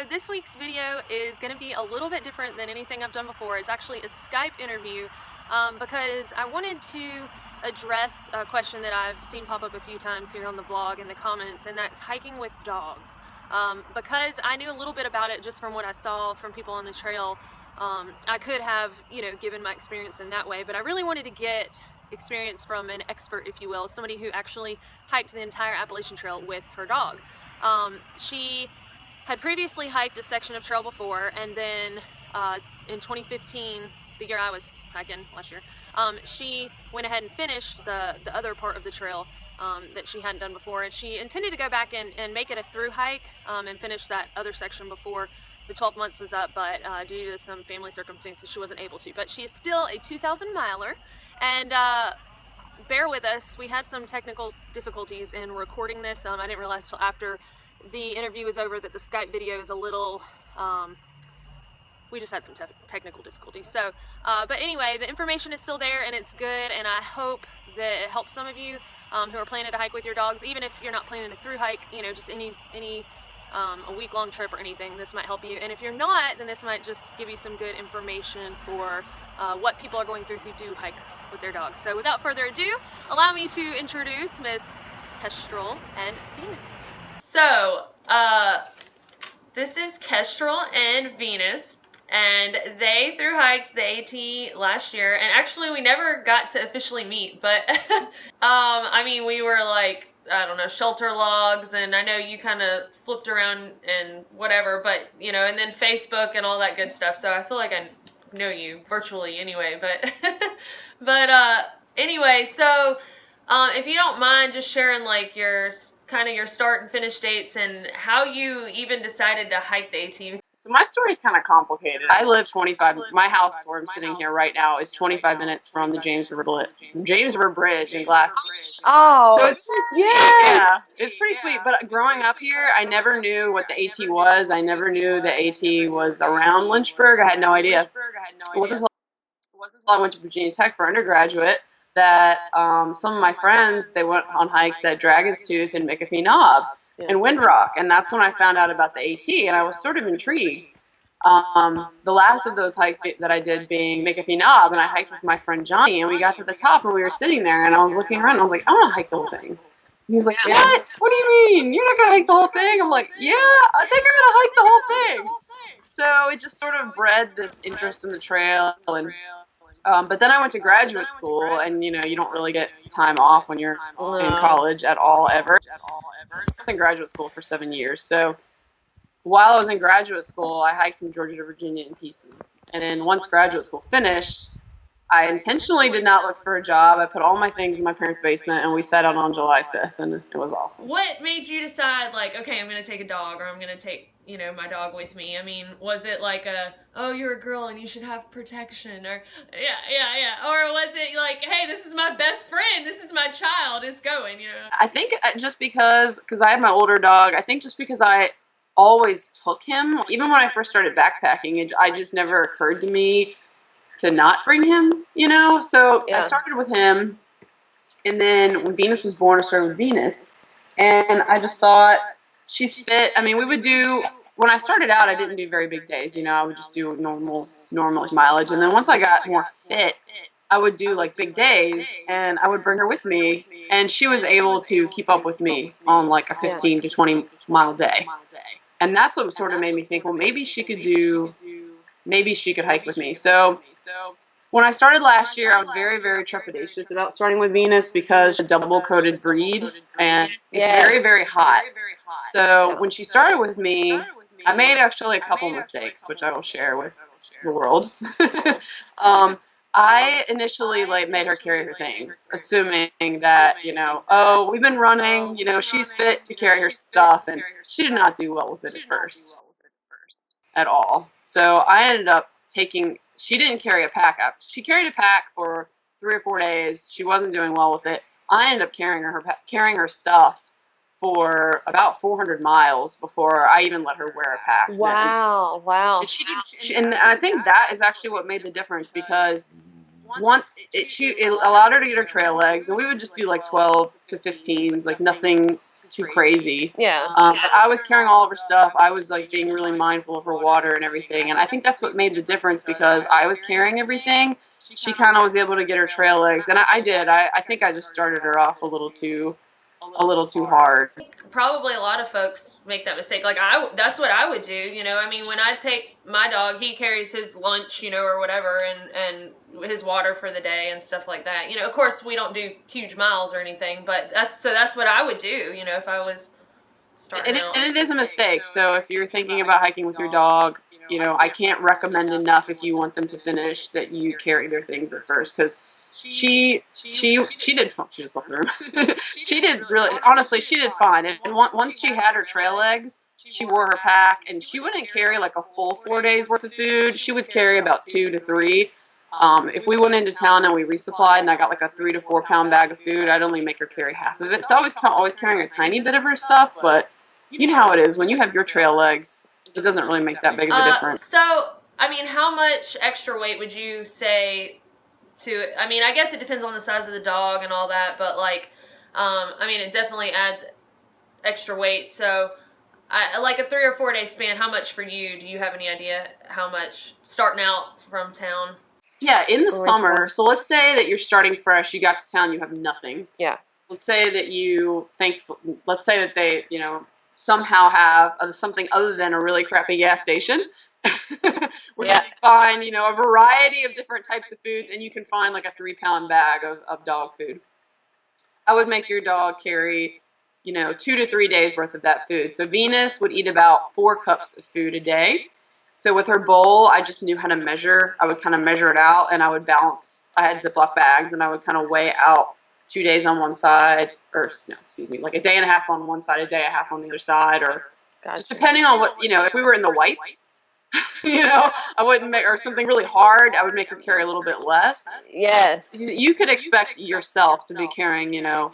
this week's video is going to be a little bit different than anything I've done before. It's actually a Skype interview because I wanted to address a question that I've seen pop up a few times here on the blog in the comments, and that's hiking with dogs. Because I knew a little bit about it just from what I saw from people on the trail, I could have, given my experience in that way, but I really wanted to get experience from an expert, if you will, somebody who actually hiked the entire Appalachian Trail with her dog. She had previously hiked a section of trail before, and then in 2015, the year I was hiking last year, she went ahead and finished the other part of the trail that she hadn't done before, and she intended to go back and make it a through hike and finish that other section before the 12 months was up, but due to some family circumstances she wasn't able to. But she is still a 2,000 miler, and bear with us, we had some technical difficulties in recording this. I didn't realize till after the interview was over that the Skype video is a little, we just had some technical difficulties. So, but anyway, the information is still there and it's good, and I hope that it helps some of you who are planning to hike with your dogs. Even if you're not planning a through hike, just any a week-long trip or anything, this might help you. And if you're not, then this might just give you some good information for what people are going through who do hike with their dogs. So without further ado, allow me to introduce Miss Kestrel and Venus. So, this is Kestrel and Venus, and they through hiked the AT last year, and actually we never got to officially meet, but I mean, we were like, I don't know, shelter logs, and I know you kind of flipped around and whatever, but and then Facebook and all that good stuff, so I feel like I know you virtually anyway, but anyway, so if you don't mind just sharing like your start and finish dates and how you even decided to hike the AT. So my story is kind of complicated. I live 25, my house where I'm sitting here right now is 25 minutes from the James River Bridge in Glass. Oh, so it's yeah, it's pretty sweet. But growing up here, I never knew what the AT was. I never knew the AT was around Lynchburg. I had no idea. It wasn't until I went to Virginia Tech for undergraduate that some of my friends, they went on hikes at Dragon's Tooth and McAfee Knob and Windrock, and that's when I found out about the AT, and I was sort of intrigued. The last of those hikes that I did being McAfee Knob, and I hiked with my friend Johnny, and we got to the top, and we were sitting there, and I was looking around, and I was like, I want to hike the whole thing. And he's like, what? What do you mean? You're not going to hike the whole thing? I'm like, yeah, I think I'm going to hike the whole thing. So it just sort of bred this interest in the trail, and but then I went to graduate school, and you don't really get time off when you're in college at all, ever. I was in graduate school for 7 years, so while I was in graduate school, I hiked from Georgia to Virginia in pieces. And then once graduate school finished, I intentionally did not look for a job. I put all my things in my parents' basement, and we set out on July 5th, and it was awesome. What made you decide, like, okay, I'm going to take a dog, or I'm going to take, my dog with me? I mean, was it like oh, you're a girl and you should have protection, or, yeah, or was it like, hey, this is my best friend, this is my child, it's going, I think just because I had my older dog, I think just because I always took him, even when I first started backpacking, I just never occurred to me to not bring him, so I started with him, and then when Venus was born, I started with Venus, and I just thought, she's fit. I mean, when I started out, I didn't do very big days, I would just do normal mileage, and then once I got more fit, I would do like big days, and I would bring her with me, and she was able to keep up with me on like a 15 to 20 mile day, and that's what sort of made me think, well, maybe she could hike with me. So when I started last year, I was very, very trepidatious about starting with Venus because she's a double-coated breed, and it's very, very hot. So when she started with me, I made actually a couple mistakes, which I will share with the world. I initially made her carry her things, assuming that, oh, we've been running, she's fit to carry her stuff, and she did not do well with it at first, at all. So I ended up she didn't carry a pack up. She carried a pack for 3 or 4 days. She wasn't doing well with it. I ended up carrying her stuff for about 400 miles before I even let her wear a pack. Wow, wow. And I think that is actually what made the difference, because once it allowed her to get her trail legs, and we would just do like 12 to 15s, like nothing too crazy. Yeah. But I was carrying all of her stuff. I was like being really mindful of her water and everything, and I think that's what made the difference because I was carrying everything. She kind of was able to get her trail legs, and I did. I think I just started her off a little too hard. Probably a lot of folks make that mistake. Like that's what I would do. You know, I mean, when I take my dog, he carries his lunch, you know, or whatever, and his water for the day and stuff like that. You know, of course, we don't do huge miles or anything, but that's what I would do. You know, if I was starting out. And it is a mistake. So if you're thinking about hiking with your dog, you know, I can't recommend enough if you want them to finish that you carry their things at first because she did fine. She just left the room. She did really, honestly, she did fine. And once she had her trail legs, she wore her pack, and she wouldn't carry like a full 4 days worth of food. She would carry about 2 to 3. If we went into town and we resupplied, and I got like a 3 to 4 pound bag of food, I'd only make her carry half of it. So I was always carrying a tiny bit of her stuff, but you know how it is when you have your trail legs. It doesn't really make that big of a difference. So, I mean, how much extra weight would you say to, I mean, I guess it depends on the size of the dog and all that, but like, I mean, it definitely adds extra weight. So, like a 3 or 4 day span, how much for you? Do you have any idea how much starting out from town? Yeah, in the summer. So let's say that you're starting fresh. You got to town, you have nothing. Yeah. Let's say that let's say that they, you know, somehow have something other than a really crappy gas station, where you find, you know, a variety of different types of foods, and you can find like a 3 pound bag of dog food. I would make your dog carry, you know, 2 to 3 days worth of that food. So Venus would eat about 4 cups of food a day. So with her bowl, I just knew how to measure. I would kind of measure it out, and I would balance. I had Ziploc bags, and I would kind of weigh out 2 days on one side, or no, excuse me, like a day and a half on one side, a day and a half on the other side, or just depending on what, you know, if we were in the whites, you know, I wouldn't make, or something really hard, I would make her carry a little bit less. Yes. You could expect yourself to be carrying, you know,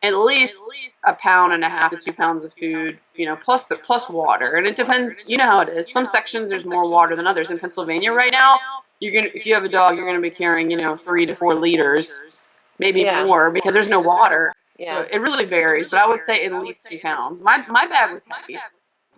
at least 1.5 pounds to 2 pounds of food, you know, plus water. And it depends, you know how it is. Some sections there's more water than others. In Pennsylvania right now, if you have a dog, you're gonna be carrying, you know, 3 to 4 liters, maybe more, because there's no water. Yeah. So it really varies, but I would say at least 2 pounds. My bag was heavy.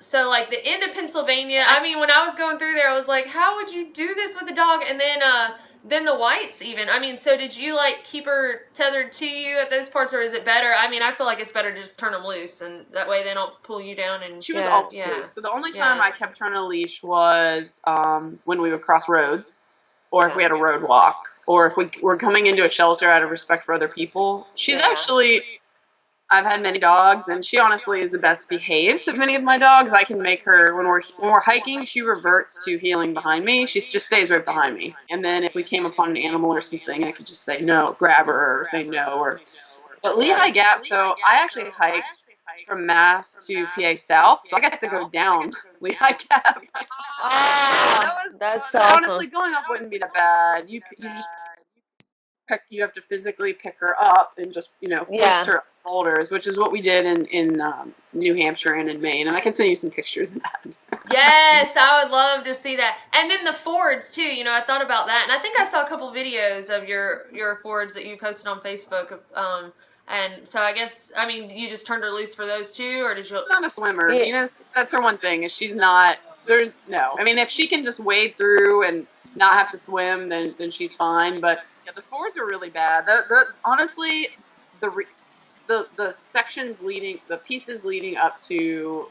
So, like, the end of Pennsylvania, I mean, when I was going through there, I was like, how would you do this with a dog? And then the whites even. I mean, so did you, like, keep her tethered to you at those parts, or is it better? I mean, I feel like it's better to just turn them loose, and that way they don't pull you down. And she was always loose. So the only time I kept her on a leash was when we would cross roads, or if we had a road walk, or if we were coming into a shelter out of respect for other people. She's actually... I've had many dogs, and she honestly is the best behaved of many of my dogs. I can make her, when we're hiking, she reverts to heeling behind me. She just stays right behind me. And then if we came upon an animal or something, I could just say no, grab her, or say no. But Lehigh Gap, so I actually hiked from Mass to PA South, so I got to go down Lehigh Gap. That's awesome. Honestly, going up wouldn't be that bad. You just... You have to physically pick her up and just, you know, hoist her up shoulders, which is what we did in New Hampshire and in Maine. And I can send you some pictures of that. Yes, I would love to see that. And then the fords too. You know, I thought about that, and I think I saw a couple videos of your fords that you posted on Facebook. And so I guess, I mean, you just turned her loose for those too, or did you? She's not a swimmer. Yeah. You know, that's her one thing, is she's not. There's no. I mean, if she can just wade through and not have to swim, then she's fine. But yeah, the fords are really bad. Honestly, the sections leading, the pieces leading up to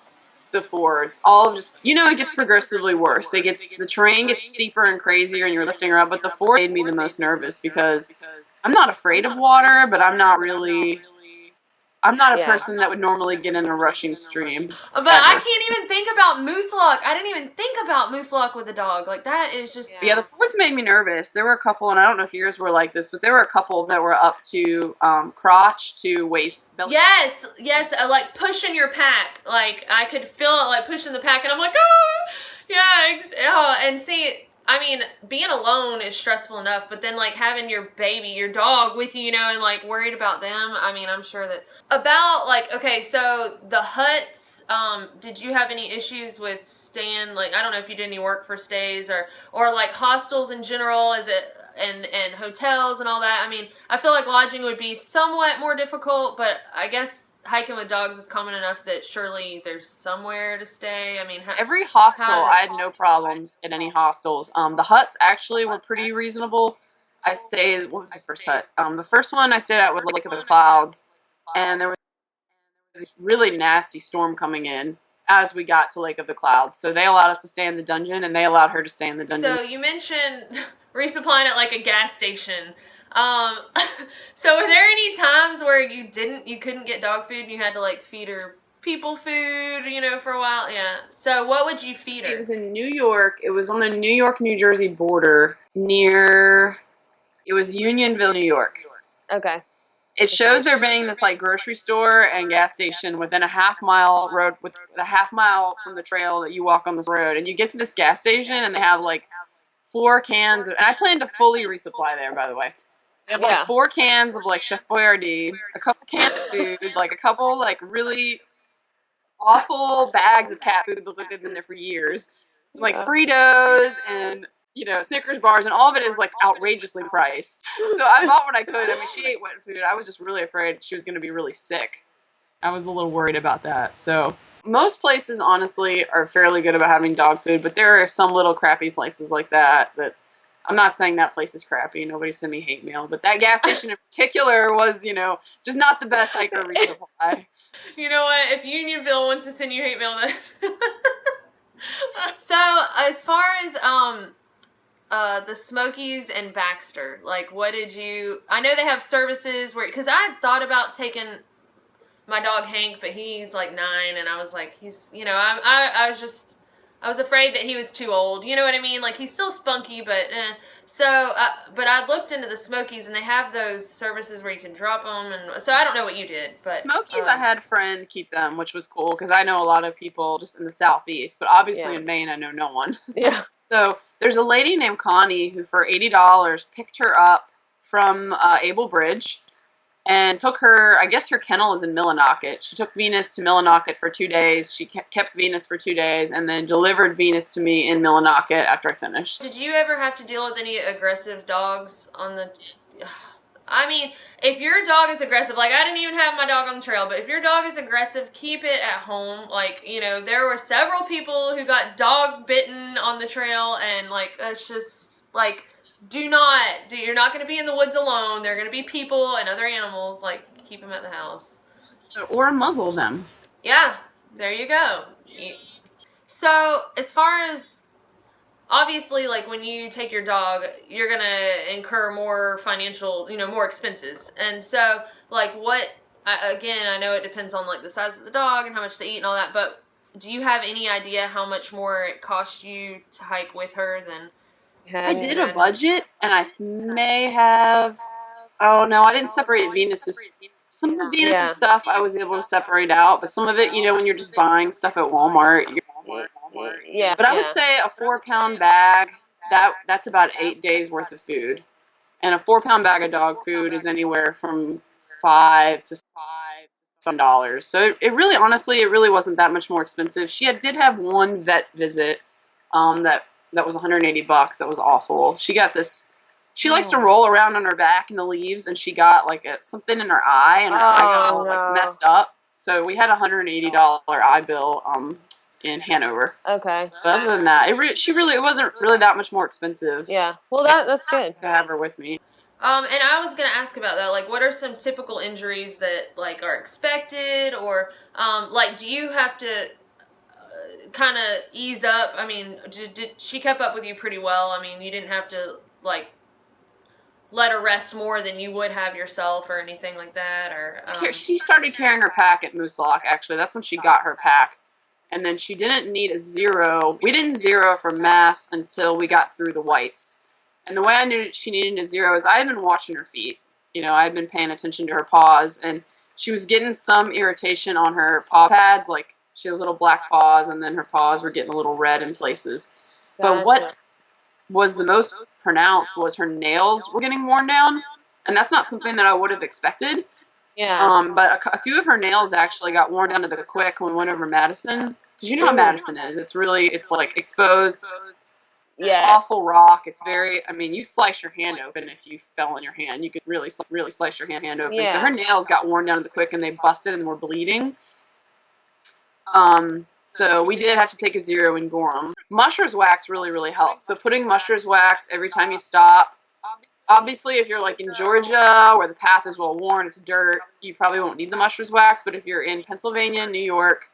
the fords, all just, you know, it gets progressively worse. The terrain gets steeper and crazier, and you're lifting her up. But the ford made me the most nervous because I'm not afraid of water, but I'm not a person that would normally get in a rushing stream. But ever. I can't even think about moose luck. I didn't even think about moose luck with a dog. Like, that is just... Yeah, the fords made me nervous. There were a couple, and I don't know if yours were like this, but there were a couple that were up to crotch to waist. Belly. Yes, like pushing your pack. Like, I could feel it, like, pushing the pack, and I'm like, oh! Yeah, and see... I mean, being alone is stressful enough, but then, like, having your baby, your dog with you, you know, and, like, worried about them, I mean, I'm sure that... About, like, okay, so the huts, did you have any issues with staying, like, I don't know if you did any work for stays, or like, hostels in general, is it, and hotels and all that? I mean, I feel like lodging would be somewhat more difficult, but I guess hiking with dogs is common enough that surely there's somewhere to stay. I mean, Every hostel, how I had no problems in any hostels. The huts actually were pretty reasonable. I stayed. What was the first hut? The first one I stayed at was Lake of the Clouds, and there was a really nasty storm coming in as we got to Lake of the Clouds. So they allowed us to stay in the dungeon, and they allowed her to stay in the dungeon. So you mentioned resupplying at like a gas station. So were there any times where you couldn't get dog food and you had to like feed her people food, you know, for a while? Yeah. So what would you feed her? It was in New York. It was on the New York-New Jersey border near, it was Unionville, New York. Okay. It shows there being this like grocery store and gas station within a half-mile road, with a half-mile from the trail that you walk on this road. And you get to this gas station and they have like 4 cans, and I plan to fully resupply there, by the way. They have like 4 cans of like Chef Boyardee, a couple cans of food, like a couple like really awful bags of cat food that they've been there for years, like Fritos and, you know, Snickers bars, and all of it is like outrageously priced. So I bought what I could. I mean, she ate wet food. I was just really afraid she was going to be really sick. I was a little worried about that. So most places, honestly, are fairly good about having dog food, but there are some little crappy places like that. I'm not saying that place is crappy. Nobody send me hate mail, but that gas station in particular was, you know, just not the best hiker resupply. You know what? If Unionville wants to send you hate mail, then. So as far as the Smokies and Baxter, like, what did you? I know they have services where, because I thought about taking my dog Hank, but he's like 9, and I was like, he's, you know, I was afraid that he was too old. You know what I mean? Like, he's still spunky, but so, but I looked into the Smokies, and they have those services where you can drop them, and so I don't know what you did, but Smokies, I had a friend keep them, which was cool because I know a lot of people just in the southeast, but obviously in Maine I know no one. Yeah. So there's a lady named Connie who for $80 picked her up from Able Bridge and took her, I guess her kennel is in Millinocket. She took Venus to Millinocket for 2 days. She kept Venus for 2 days and then delivered Venus to me in Millinocket after I finished. Did you ever have to deal with any aggressive dogs on the... I mean, if your dog is aggressive, like I didn't even have my dog on the trail, but if your dog is aggressive, keep it at home. Like, you know, there were several people who got dog bitten on the trail, and like, that's just, like, you're not going to be in the woods alone. There are going to be people and other animals, like, keep them at the house. Or muzzle them. Yeah, there you go. So, as far as, obviously, like, when you take your dog, you're going to incur more financial, you know, more expenses. And so, like, again, I know it depends on, like, the size of the dog and how much they eat and all that, but do you have any idea how much more it costs you to hike with her than... I did a budget, and I may have, oh no, I didn't separate Venus's. Some of Venus's stuff I was able to separate out, but some of it, you know, when you're just buying stuff at Walmart, yeah. But I would say a 4-pound bag, that's about 8 days worth of food. And a 4-pound bag of dog food is anywhere from $5 to some dollars. So it really, honestly, it really wasn't that much more expensive. She did have one vet visit that was $180. That was awful. She got this. She likes to roll around on her back in the leaves, and she got like something in her eye, and her eye got all like messed up. So we had a $180 eye bill in Hanover. Okay. But other than that, it wasn't really that much more expensive. Yeah. Well, that's good to have her with me. And I was gonna ask about that. Like, what are some typical injuries that like are expected, or like, do you have to kind of ease up? I mean, did she kept up with you pretty well? I mean, you didn't have to like let her rest more than you would have yourself or anything like that, or she started carrying her pack at Moose Lock. Actually, that's when she got her pack, and then she didn't need a zero. We didn't zero from mass until we got through the whites. And the way I knew she needed a zero is I had been watching her feet. You know, I had been paying attention to her paws, and she was getting some irritation on her paw pads, like. She has little black paws, and then her paws were getting a little red in places. But what was the most pronounced was her nails were getting worn down, and that's not something that I would have expected. Yeah. But a few of her nails actually got worn down to the quick when we went over Madison, because you know how Madison is. It's like exposed. awful rock. It's very, I mean, you'd slice your hand open if you fell on your hand. You could really slice your hand open. Yeah. So her nails got worn down to the quick and they busted and were bleeding. So we did have to take a 0 and gore them. Mushers wax really helped. So putting mushers wax every time you stop. Obviously, if you're like in Georgia where the path is well worn, it's dirt, you probably won't need the mushers wax. But if you're in Pennsylvania, New York,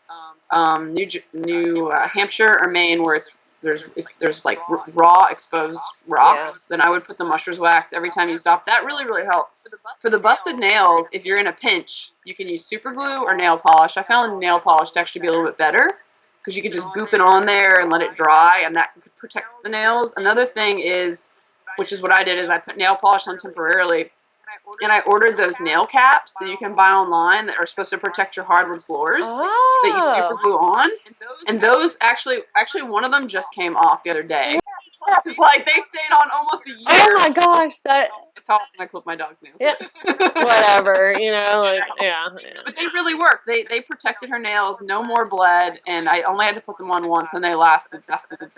New Hampshire, or Maine, where there's like raw exposed rocks, then I would put the mushers wax every time you stop. That really helped. For the busted nails, if you're in a pinch, you can use super glue or nail polish. I found nail polish to actually be a little bit better because you could just goop it on there and let it dry, and that could protect the nails. Another thing is, which is what I did, is I put nail polish on temporarily, and I ordered those nail caps that you can buy online that are supposed to protect your hardwood floors that you super glue on. And those actually one of them just came off the other day. It's like they stayed on almost a year. Oh my gosh, It's how often I clip my dog's nails. Yeah. Whatever, you know, like, yeah. But they really worked. They protected her nails, no more bled, and I only had to put them on once, and they lasted.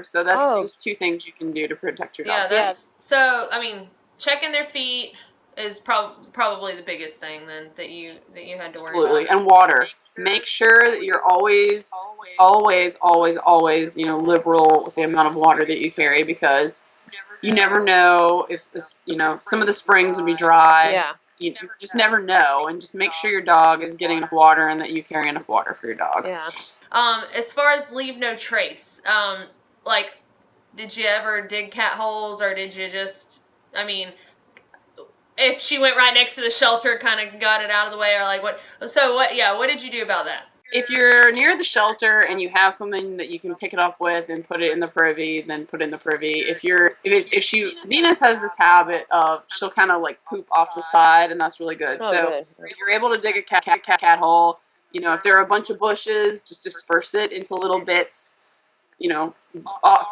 So that's just 2 things you can do to protect your dog. Yeah, so I mean, checking their feet is probably the biggest thing then that you had to worry Absolutely. about. And water. Make sure that you're always, you know, liberal with the amount of water that you carry, because you never know if this, you know, some of the springs would be dry. Yeah. You just never know, and just make sure your dog is getting enough water and that you carry enough water for your dog. Yeah. As far as leave no trace, like, did you ever dig cat holes, or did you just, I mean, if she went right next to the shelter, kind of got it out of the way, or like what? So what did you do about that? If you're near the shelter and you have something that you can pick it up with and put it in the privy, then put it in the privy. Venus has this habit of, she'll kind of like poop off to the side, and that's really good. Oh, So good. if you're able to dig a cat hole, you know, if there are a bunch of bushes, just disperse it into little bits, you know,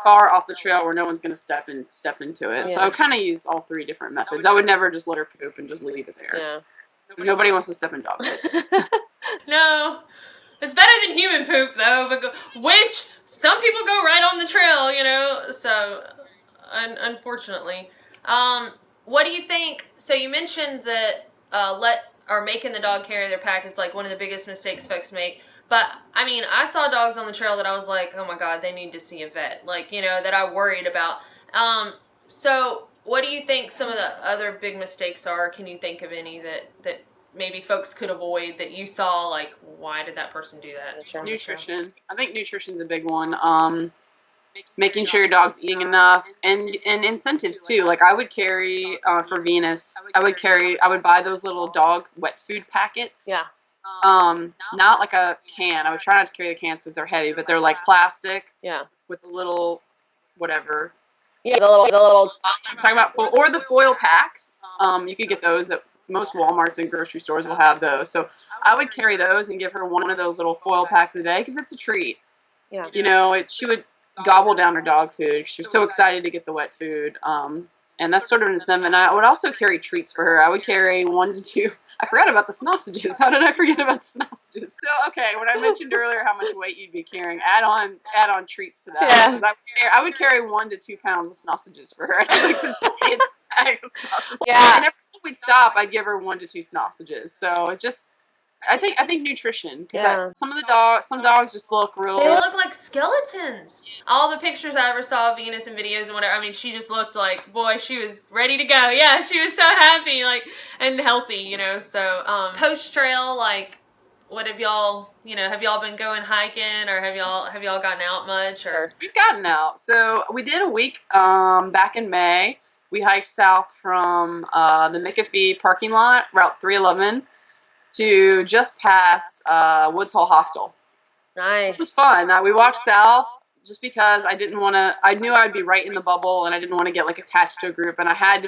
far off the trail where no one's going to step into it. Yeah. So I kind of use all 3 different methods. I would never just let her poop and just leave it there. Yeah. Nobody wants to step in dog poop. No. It's better than human poop, though, which some people go right on the trail, you know, so, unfortunately. What do you think? So you mentioned that making the dog carry their pack is like one of the biggest mistakes folks make. But, I mean, I saw dogs on the trail that I was like, oh my God, they need to see a vet. Like, you know, that I worried about. So what do you think some of the other big mistakes are? Can you think of any that maybe folks could avoid that you saw, like, why did that person do that? Nutrition. I think nutrition's a big one. Making sure your dog's eating enough, and incentives too. Like I would carry for Venus, I would buy those little dog wet food packets. Yeah. Not like a can. I would try not to carry the cans because they're heavy, but they're like plastic. Yeah. With a little whatever. Yeah, the little. I'm talking about or the foil packs. You could get those at most Walmarts and grocery stores will have those. So I would carry those and give her one of those little foil packs a day because it's a treat. Yeah. You know, she would gobble down her dog food. She was so excited to get the wet food. And that's sort of an incentive. And I would also carry treats for her. I would carry 1 to 2. I forgot about the sausages. How did I forget about the sausages? So, okay, when I mentioned earlier how much weight you'd be carrying, add on treats to that. Yeah. Because I would carry 1 to 2 pounds of sausages for her. Yeah. And every time we'd stop, I'd give her 1 to 2 sausages. So it just, I think nutrition. Yeah. Some dogs just look real. They look like skeletons. All the pictures I ever saw of Venus in videos and whatever, I mean, she just looked like, boy, she was ready to go. Yeah, she was so happy, like, and healthy, you know. So, post-trail, like, what have y'all been going hiking, or have y'all gotten out much, or? We've gotten out. So we did a week back in May. We hiked south from the McAfee parking lot, Route 311, to just past Woods Hole Hostel. Nice. This was fun. We walked south just because I knew I'd be right in the bubble, and I didn't want to get like attached to a group, and I had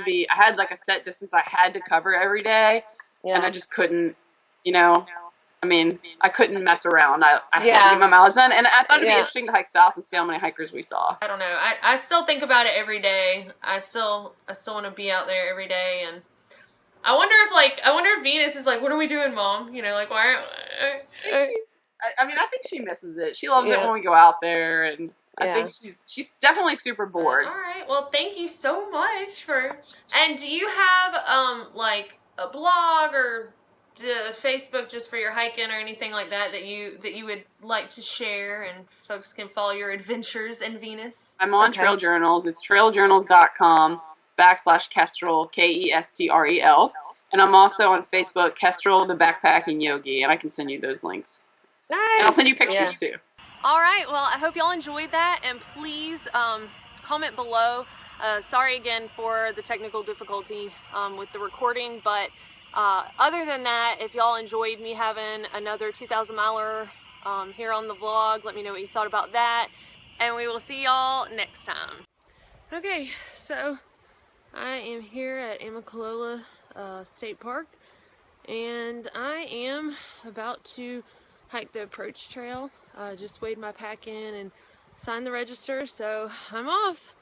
like a set distance I had to cover every day, Yeah. and I just couldn't, you know. I mean, I couldn't mess around. I had to Yeah. get my mileage done, and I thought it'd be Yeah. interesting to hike south and see how many hikers we saw. I don't know. I still think about it every day. I still want to be out there every day, and I wonder if Venus is like, what are we doing, Mom? You know, like, why aren't I mean, I think she misses it. She loves it Yeah. when we go out there, and I think she's definitely super bored. All right. Well, thank you so much for. And do you have like a blog or Facebook just for your hiking or anything like that that you would like to share and folks can follow your adventures in Venus? I'm on Okay. Trail Journals. It's trailjournals.com/Kestrel, Kestrel. And I'm also on Facebook, Kestrel the Backpacking Yogi, and I can send you those links. Nice. And I'll send you pictures Yeah. too. All right. Well, I hope y'all enjoyed that, and please comment below. Sorry again for the technical difficulty with the recording, but other than that, if y'all enjoyed me having another 2,000 miler here on the vlog, let me know what you thought about that, and we will see y'all next time. Okay, so I am here at Amicalola State Park, and I am about to hike the approach trail. Just weighed my pack in and signed the register, so I'm off.